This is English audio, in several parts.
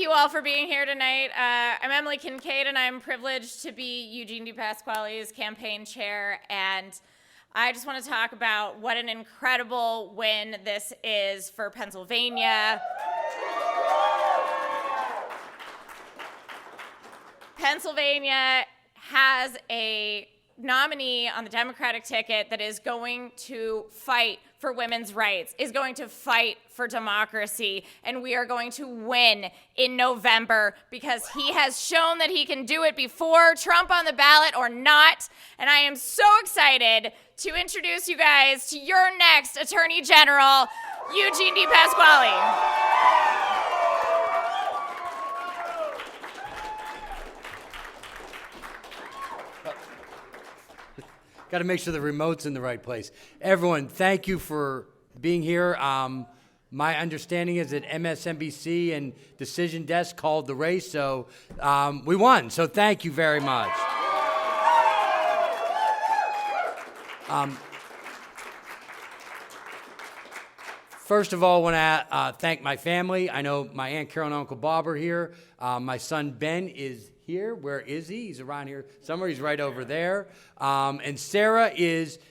you all for being here tonight. I'm Emily Kincaid, and I'm privileged to be Eugene DePasquale's campaign chair. And I just want to talk about what an incredible win this is for Pennsylvania. Pennsylvania has a nominee on the Democratic ticket that is going to fight for women's rights, is going to fight for democracy, and we are going to win in November because he has shown that he can do it before Trump on the ballot or not. And I am so excited to introduce you guys to your next Attorney General, Eugene DePasquale. Got to make sure the remote's in the right place. Everyone, thank you for being here. My understanding is that MSNBC and Decision Desk called the race, so we won. So thank you very much. First of all, I want to thank my family. I know my Aunt Carol and Uncle Bob are here. My son Ben is here. Where is he? He's around here somewhere. He's right over there. And Sarah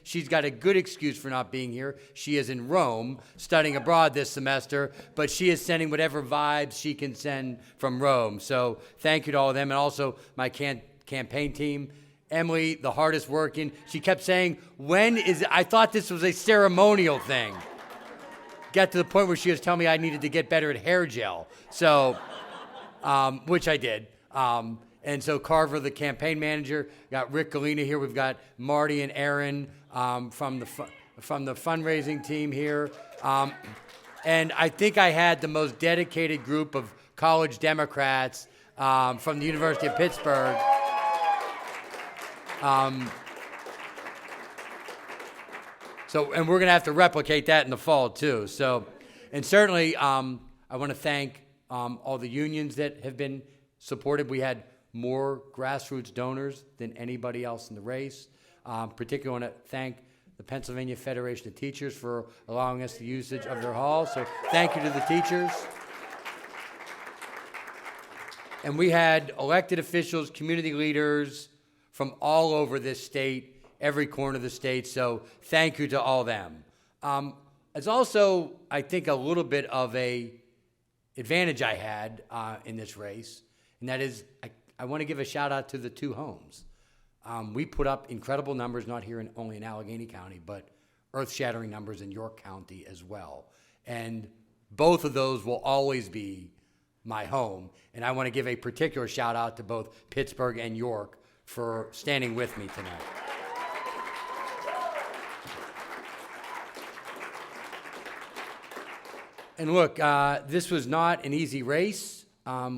she's got a good excuse for not being here. She is in Rome studying abroad this semester, but she is sending whatever vibes she can send from Rome. So thank you to all of them. And also my campaign team. Emily, the hardest working. She kept saying, I thought this was a ceremonial thing. Got to the point where she was telling me I needed to get better at hair gel. So, which I did. And so Carver, the campaign manager, got Rick Galena here. We've got Marty and Aaron from the fundraising team here. And I think I had the most dedicated group of college Democrats from the University of Pittsburgh. And we're going to have to replicate that in the fall, too. So, and certainly, I want to thank all the unions that have been supported. We had more grassroots donors than anybody else in the race. Particularly want to thank the Pennsylvania Federation of Teachers for allowing us the usage of their hall. So thank you to the teachers. And we had elected officials, community leaders from all over this state, every corner of the state. So thank you to all them. It's also, I think, a little bit of a advantage I had in this race. And that is, I want to give a shout out to the two homes. We put up incredible numbers, not here only in Allegheny County, but earth-shattering numbers in York County as well. And both of those will always be my home. And I want to give a particular shout out to both Pittsburgh and York for standing with me tonight. And look, this was not an easy race.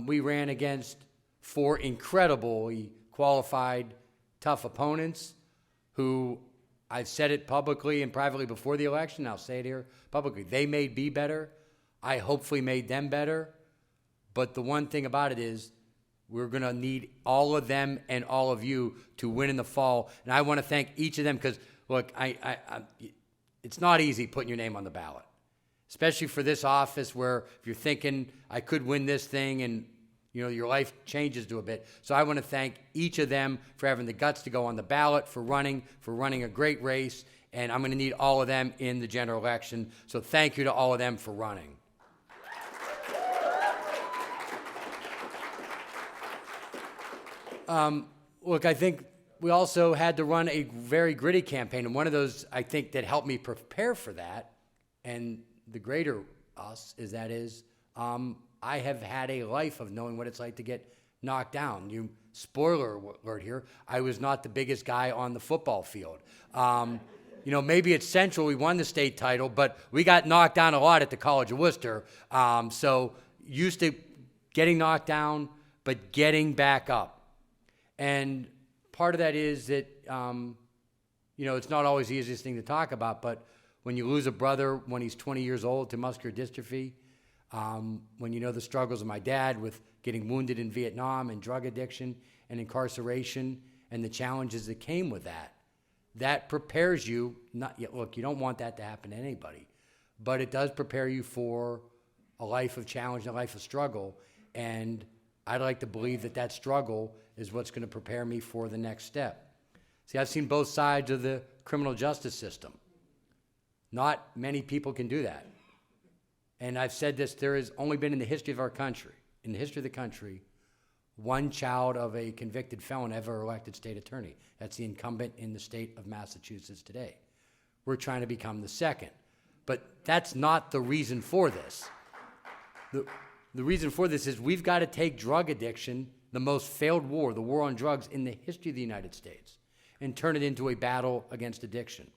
We ran against 4 incredibly qualified, tough opponents who, I've said it publicly and privately before the election, I'll say it here publicly, they made me better. I hopefully made them better. But the one thing about it is we're going to need all of them and all of you to win in the fall. And I want to thank each of them because, look, it's not easy putting your name on the ballot, especially for this office where if you're thinking I could win this thing and your life changes to a bit. So I want to thank each of them for having the guts to go on the ballot, for running a great race, and I'm going to need all of them in the general election. So thank you to all of them for running. Look, I think we also had to run a very gritty campaign, and one of those, I think, that helped me prepare for that, and the greater us is I have had a life of knowing what it's like to get knocked down. Spoiler alert here, I was not the biggest guy on the football field. Maybe at Central we won the state title, but we got knocked down a lot at the College of Worcester. So used to getting knocked down, but getting back up. And part of that is that, it's not always the easiest thing to talk about, but when you lose a brother when he's 20 years old to muscular dystrophy, when you know the struggles of my dad with getting wounded in Vietnam and drug addiction and incarceration and the challenges that came with that prepares you. Look, you don't want that to happen to anybody, but it does prepare you for a life of challenge and a life of struggle. And I'd like to believe that that struggle is what's going to prepare me for the next step. See, I've seen both sides of the criminal justice system. Not many people can do that. And I've said this, there has only been in the history of our country, in the history of the country, one child of a convicted felon ever elected state attorney. That's the incumbent in the state of Massachusetts today. We're trying to become the second. But that's not the reason for this. The reason for this is we've got to take drug addiction, the most failed war, the war on drugs in the history of the United States, and turn it into a battle against addiction.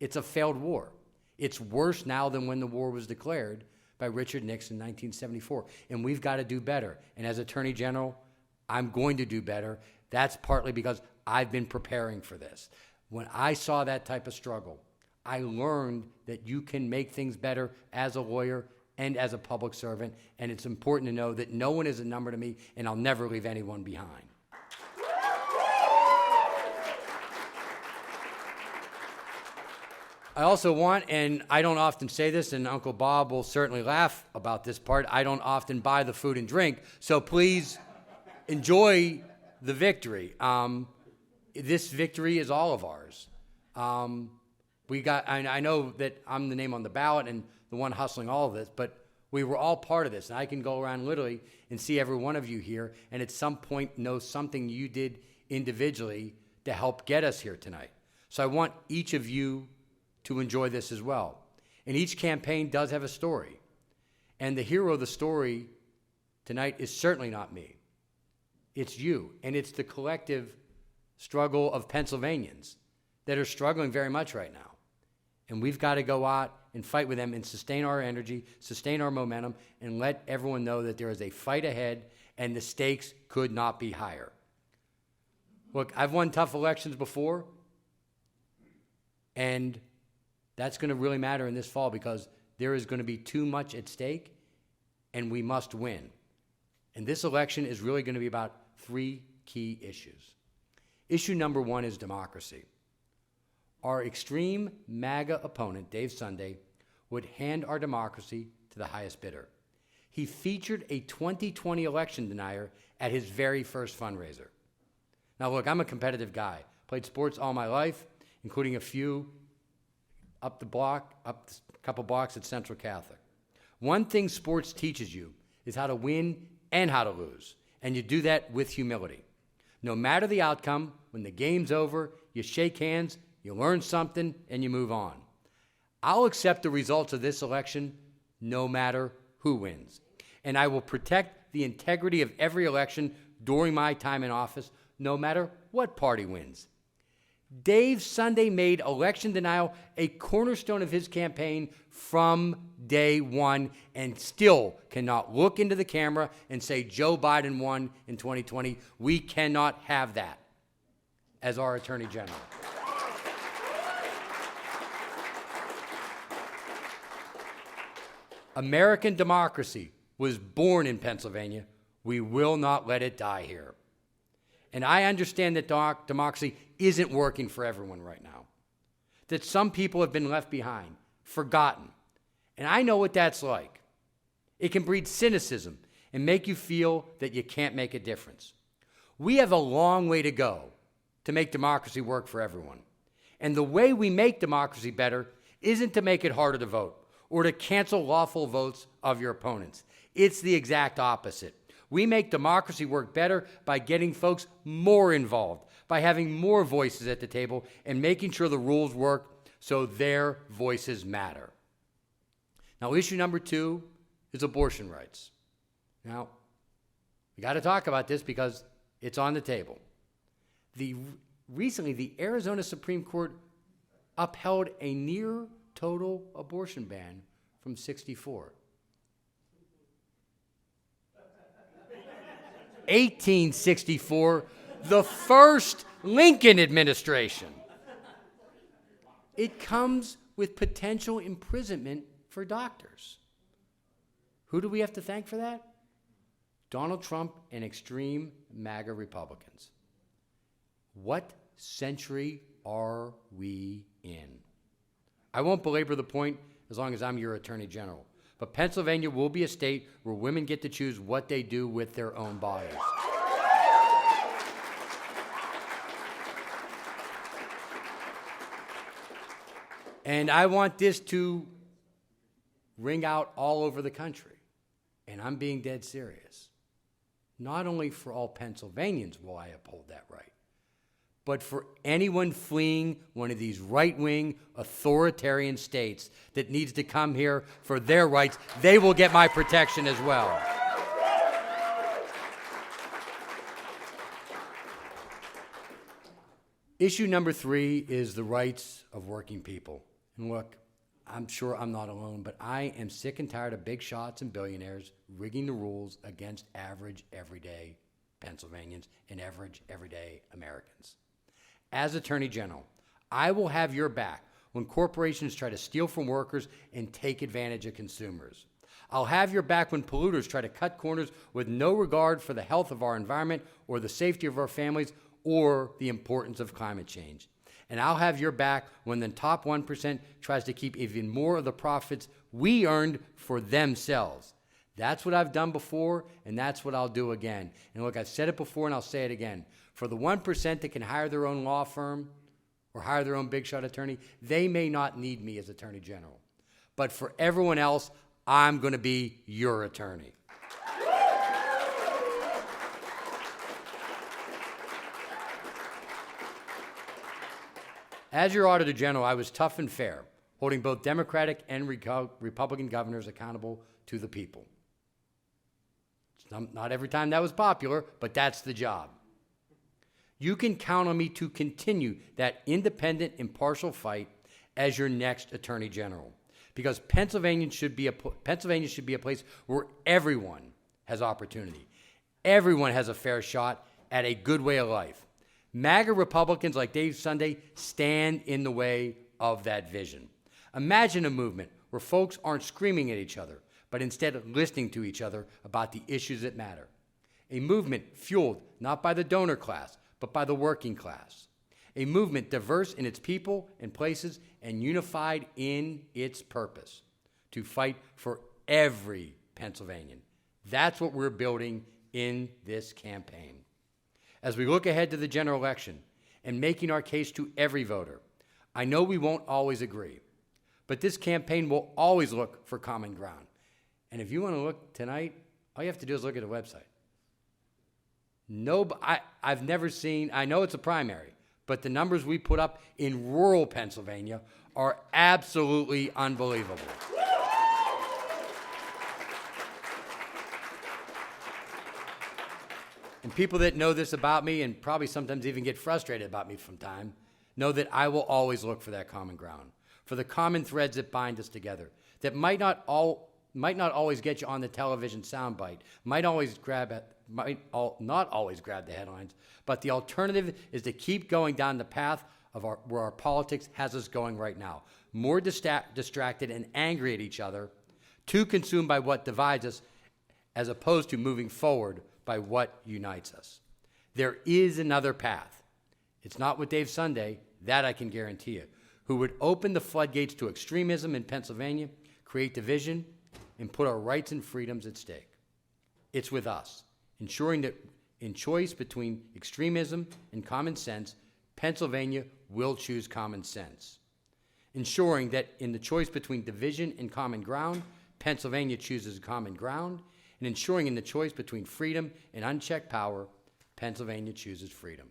It's a failed war. It's worse now than when the war was declared by Richard Nixon in 1974. And we've got to do better. And as Attorney General, I'm going to do better. That's partly because I've been preparing for this. When I saw that type of struggle, I learned that you can make things better as a lawyer and as a public servant, and it's important to know that no one is a number to me, and I'll never leave anyone behind. I also want, and I don't often say this, and Uncle Bob will certainly laugh about this part, I don't often buy the food and drink, so please enjoy the victory. This victory is all of ours. I know that I'm the name on the ballot and the one hustling all of this, but we were all part of this. And I can go around literally and see every one of you here and at some point know something you did individually to help get us here tonight. So I want each of you to enjoy this as well. And each campaign does have a story. And the hero of the story tonight is certainly not me. It's you. And it's the collective struggle of Pennsylvanians that are struggling very much right now. And we've got to go out and fight with them and sustain our energy, sustain our momentum, and let everyone know that there is a fight ahead and the stakes could not be higher. Look, I've won tough elections before, and that's going to really matter in this fall because there is going to be too much at stake, and we must win. And this election is really going to be about three key issues. Issue number one is democracy. Our extreme MAGA opponent, Dave Sunday, would hand our democracy to the highest bidder. He featured a 2020 election denier at his very first fundraiser. Now, look, I'm a competitive guy. Played sports all my life, including a few up a couple blocks at Central Catholic. One thing sports teaches you is how to win and how to lose, and you do that with humility. No matter the outcome, when the game's over, you shake hands, you learn something, and you move on. I'll accept the results of this election no matter who wins. And I will protect the integrity of every election during my time in office, no matter what party wins. Dave Sunday made election denial a cornerstone of his campaign from day one and still cannot look into the camera and say Joe Biden won in 2020. We cannot have that as our Attorney General. American democracy was born in Pennsylvania. We will not let it die here. And I understand that democracy isn't working for everyone right now, that some people have been left behind, forgotten. And I know what that's like. It can breed cynicism and make you feel that you can't make a difference. We have a long way to go to make democracy work for everyone. And the way we make democracy better isn't to make it harder to vote or to cancel lawful votes of your opponents. It's the exact opposite. We make democracy work better by getting folks more involved, by having more voices at the table and making sure the rules work so their voices matter. Now, issue number two is abortion rights. Now, we got to talk about this because it's on the table. Recently, the Arizona Supreme Court upheld a near total abortion ban from 64. 1864, the first Lincoln administration. It comes with potential imprisonment for doctors. Who do we have to thank for that? Donald Trump and extreme MAGA Republicans. What century are we in? I won't belabor the point as long as I'm your Attorney General. But Pennsylvania will be a state where women get to choose what they do with their own bodies. And I want this to ring out all over the country. And I'm being dead serious. Not only for all Pennsylvanians will I uphold that right, but for anyone fleeing one of these right-wing authoritarian states that needs to come here for their rights, they will get my protection as well. Issue number 3 is the rights of working people. And look, I'm sure I'm not alone, but I am sick and tired of big shots and billionaires rigging the rules against average, everyday Pennsylvanians and average, everyday Americans. As Attorney General, I will have your back when corporations try to steal from workers and take advantage of consumers. I'll have your back when polluters try to cut corners with no regard for the health of our environment or the safety of our families or the importance of climate change. And I'll have your back when the top 1% tries to keep even more of the profits we earned for themselves. That's what I've done before, and that's what I'll do again. And look, I've said it before, and I'll say it again. For the 1% that can hire their own law firm or hire their own big shot attorney, they may not need me as Attorney General. But for everyone else, I'm going to be your attorney. As your Auditor General, I was tough and fair, holding both Democratic and Republican governors accountable to the people. Not every time that was popular, but that's the job. You can count on me to continue that independent, impartial fight as your next Attorney General, because Pennsylvania should be a place where everyone has opportunity. Everyone has a fair shot at a good way of life. MAGA Republicans like Dave Sunday stand in the way of that vision. Imagine a movement where folks aren't screaming at each other, but instead listening to each other about the issues that matter. A movement fueled not by the donor class, but by the working class. A movement diverse in its people and places and unified in its purpose to fight for every Pennsylvanian. That's what we're building in this campaign. As we look ahead to the general election and making our case to every voter, I know we won't always agree, but this campaign will always look for common ground. And if you want to look tonight, all you have to do is look at the website. I've never seen, I know it's a primary, but the numbers we put up in rural Pennsylvania are absolutely unbelievable. And people that know this about me and probably sometimes even get frustrated about me from time know that I will always look for that common ground, for the common threads that bind us together, that might not always get you on the television soundbite, not always grab the headlines, but the alternative is to keep going down the path of where our politics has us going right now, more distracted and angry at each other, too consumed by what divides us, as opposed to moving forward by what unites us. There is another path. It's not with Dave Sunday, that I can guarantee you, who would open the floodgates to extremism in Pennsylvania, create division, and put our rights and freedoms at stake. It's with us, ensuring that in choice between extremism and common sense, Pennsylvania will choose common sense. Ensuring that in the choice between division and common ground, Pennsylvania chooses common ground, and ensuring in the choice between freedom and unchecked power, Pennsylvania chooses freedom.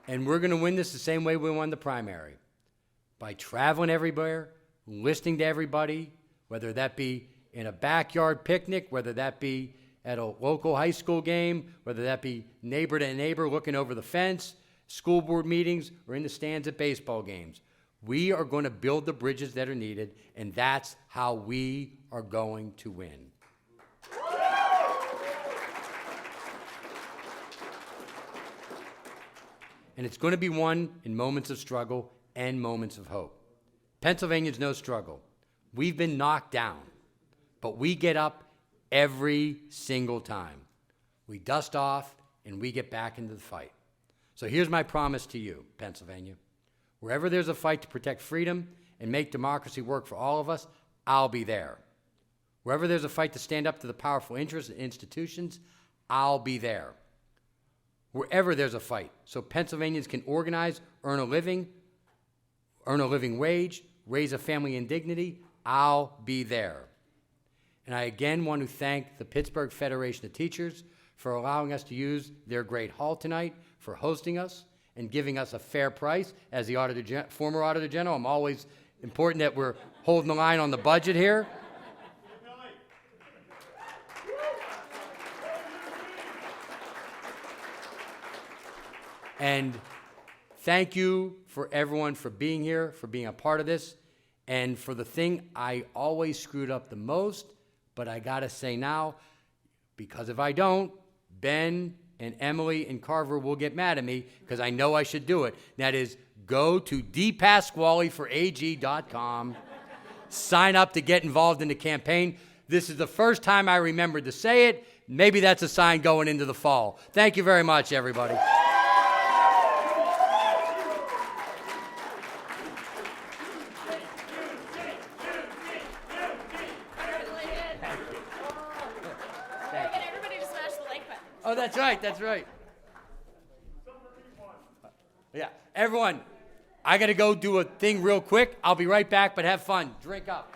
And we're going to win this the same way we won the primary, by traveling everywhere, listening to everybody, whether that be in a backyard picnic, whether that be at a local high school game, whether that be neighbor to neighbor looking over the fence, school board meetings, or in the stands at baseball games. We are going to build the bridges that are needed, and that's how we are going to win. And it's going to be won in moments of struggle and moments of hope. Pennsylvania's no struggle. We've been knocked down, but we get up every single time. We dust off and we get back into the fight. So here's my promise to you, Pennsylvania. Wherever there's a fight to protect freedom and make democracy work for all of us, I'll be there. Wherever there's a fight to stand up to the powerful interests and institutions, I'll be there. Wherever there's a fight, so Pennsylvanians can organize, earn a living wage, raise a family in dignity, I'll be there. And I again want to thank the Pittsburgh Federation of Teachers for allowing us to use their great hall tonight, for hosting us and giving us a fair price. As the former Auditor General, I'm always important that we're holding the line on the budget here. And thank you for everyone for being here, for being a part of this, and for the thing I always screwed up the most, but I gotta say now, because if I don't, Ben and Emily and Carver will get mad at me because I know I should do it. That is, go to DePasqualeforAG.com, sign up to get involved in the campaign. This is the first time I remembered to say it. Maybe that's a sign going into the fall. Thank you very much, everybody. Oh, that's right, that's right. Yeah, everyone, I got to go do a thing real quick. I'll be right back, but have fun. Drink up.